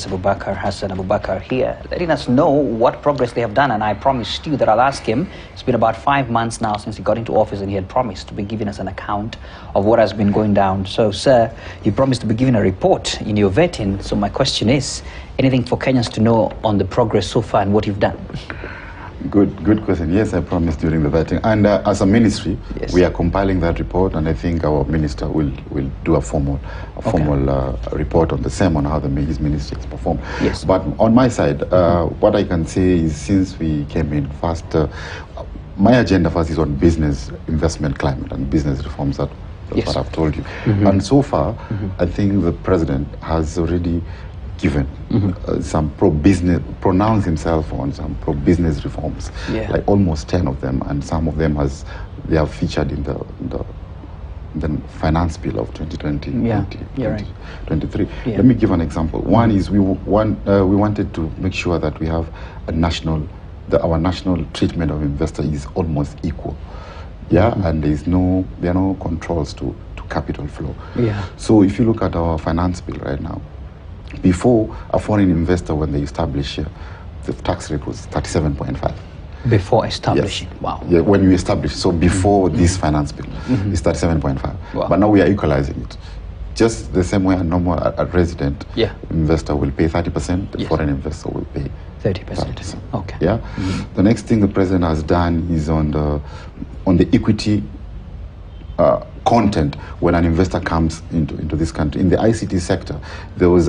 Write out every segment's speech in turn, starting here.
Abubakar Hassan Abubakar here, letting us know what progress they have done. And I promised you that I'll ask him. It's been about 5 months now since he got into office, and he had promised to be giving us an account of what has been going down. So, sir, you promised to be giving a report in your vetting. So my question is, anything for Kenyans to know on the progress so far and what you've done? Good question. Yes, I promised during the vetting. And as a ministry, yes, we are compiling that report, and I think our minister will do a formal report on the same, on how his ministry has performed. Yes. But on my side, what I can say is, since we came in first, my agenda first is on business investment climate and business reforms. That's yes, what I've told you. And so far, I think the president has already given some pronounced himself on some pro-business reforms, like almost 10 of them, and some of them they have featured in the finance bill of 2020, 2023. Let me give an example. One is we wanted to make sure that we have our national treatment of investors is almost equal. And there are no controls to capital flow. So if you look at our finance bill right now, before, a foreign investor, when they establish here, the tax rate was 37.5. Before establishing? Yes. Wow. Yeah, when you establish. So before this finance bill, it's 37.5. Wow. But now we are equalizing it. Just the same way a normal a resident investor will pay 30%, the foreign investor will pay 30%. Okay. Yeah. The next thing the president has done is on the equity content when an investor comes into this country. In the ICT sector, there was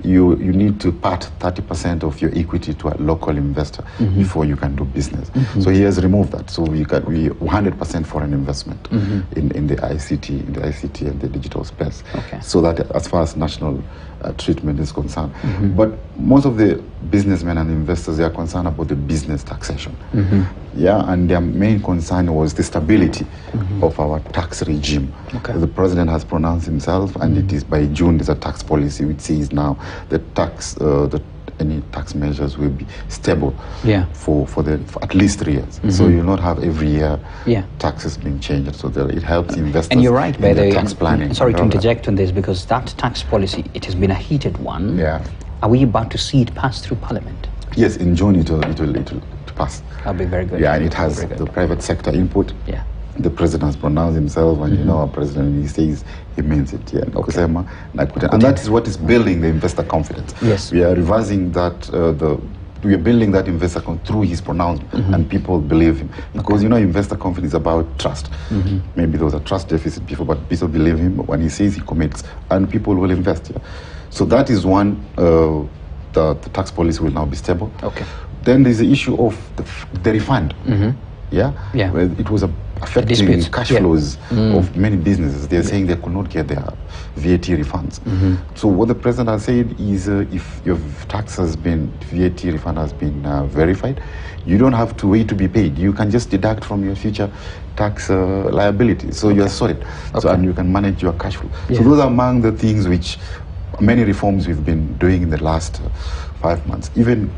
you need to part 30% of your equity to a local investor before you can do business. So he has removed that. So we 100% foreign investment in the ICT and the digital space. Okay. So that as far as national treatment is concerned. But most of the businessmen and investors, they are concerned about the business taxation. And their main concern was the stability of our tax regime. Okay. The president has pronounced himself, and it is by June there's a tax policy which says now that any tax measures will be stable for at least 3 years. So you'll not have every year taxes being changed. So that it helps investors. And you're right, by the tax planning. Sorry to interject on this, because that tax policy, it has been a heated one. Are we about to see it pass through Parliament? Yes, in June it will pass. That'll be very good. And it has the private sector input. The president has pronounced himself, and our president, he says he means it. And that is what is building the investor confidence. Yes. We are reversing that. We are building that investor through his pronouncement, and people believe him. Because investor confidence is about trust. Maybe there was a trust deficit before, but people believe him when he says he commits, and people will invest. So that is one. The tax policy will now be stable. Okay. Then there's the issue of the refund. Where it was affecting cash flows of many businesses. They're saying they could not get their VAT refunds. So what the president has said is, if your VAT refund has been verified, you don't have to wait to be paid. You can just deduct from your future tax liability. So you're sorted. So, and you can manage your cash flow. So those are among the things which many reforms we've been doing in the last 5 months. Even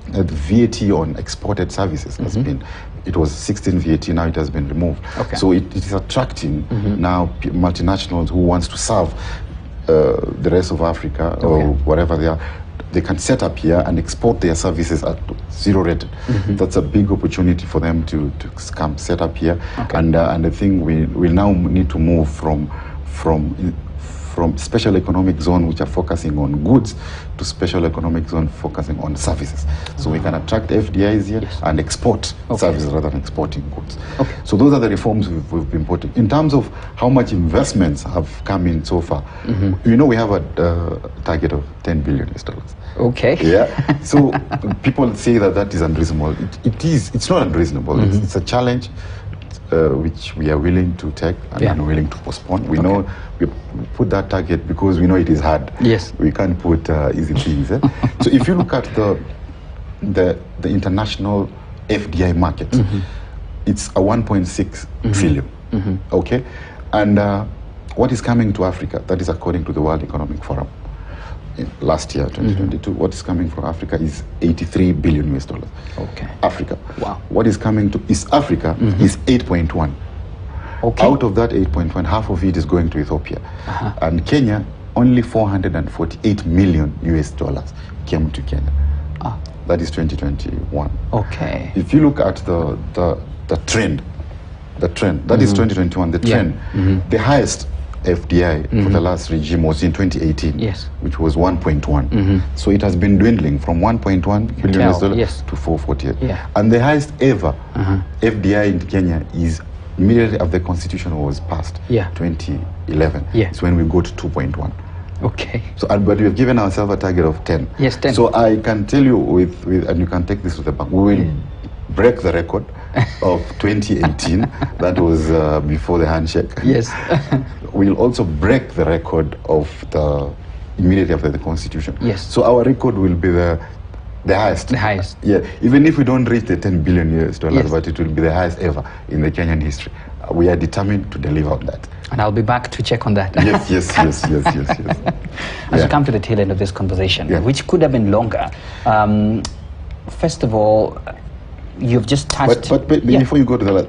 the VAT on exported services has been, it was 16 VAT, now it has been removed. So it is attracting now multinationals who wants to serve the rest of Africa or wherever they are. They can set up here and export their services at zero rated. That's a big opportunity for them to come set up here. And I think we now need to move from special economic zone, which are focusing on goods, to special economic zone focusing on services. So we can attract FDIs here and export services rather than exporting goods. So those are the reforms we've been putting. In terms of how much investments have come in so far, we have a target of $10 billion. So people say that is unreasonable. It's not unreasonable. It's a challenge which we are willing to take and unwilling to postpone. We know we put that target because we know it is hard. We can't put easy things. So if you look at the international FDI market, it's a 1.6 trillion. And what is coming to Africa, that is according to the World Economic Forum. Last year, 2022, what is coming from Africa is $83 billion. Africa. Wow. What is coming to East Africa is 8.1. Out of that 8.1, half of it is going to Ethiopia. And Kenya only 448 million US dollars came to Kenya. That is 2021. Okay. If you look at the trend, that is 2021, the trend, the highest FDI for the last regime was in 2018, yes, which was 1.1. So it has been dwindling from 1.1 billion US dollars to 448. Yeah. And the highest ever FDI in Kenya is immediately after the constitution was passed, 2011. It's when we go to 2.1. Okay. So, but we have given ourselves a target of 10. Yes, 10. So I can tell you with and you can take this to the bank, we will break the record of 2018. That was before the handshake. Yes. We'll also break the record of the immediately after the constitution. Yes. So our record will be the highest. The highest. Yeah. Even if we don't reach the 10 billion US dollars, but it will be the highest ever in the Kenyan history. We are determined to deliver on that. And I'll be back to check on that. Yes. As we come to the tail end of this conversation, which could have been longer, first of all, you've just touched... But before you go to that,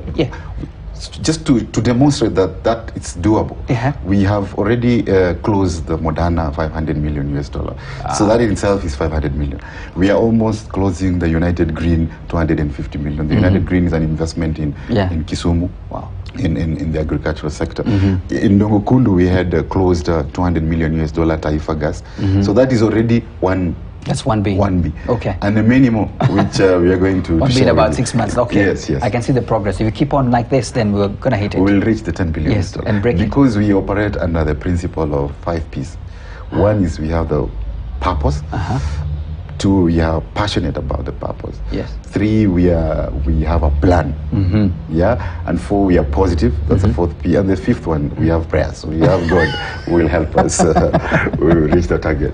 just to demonstrate that it's doable, we have already closed the Moderna 500 million US dollar. So that in itself is 500 million. We are almost closing the United Green 250 million. The United Green is an investment in Kisumu. Wow. In the agricultural sector. In Dongokundu, we had closed 200 million US dollar Taifa Gas. So that is already one. That's 1B. 1B. Okay. And the many more, which we are going to 1B in about 6 months. Okay. Yes. I can see the progress. If you keep on like this, then we're going to hit it. We will reach the 10 billion. Yes, and break it. Because we operate under the principle of 5 P's. One is we have the purpose. 2, we are passionate about the purpose. Yes. 3, we have a plan. And 4, we are positive. That's the 4th P. And the 5th one, we have prayers. We have God who will help us. We will reach the target.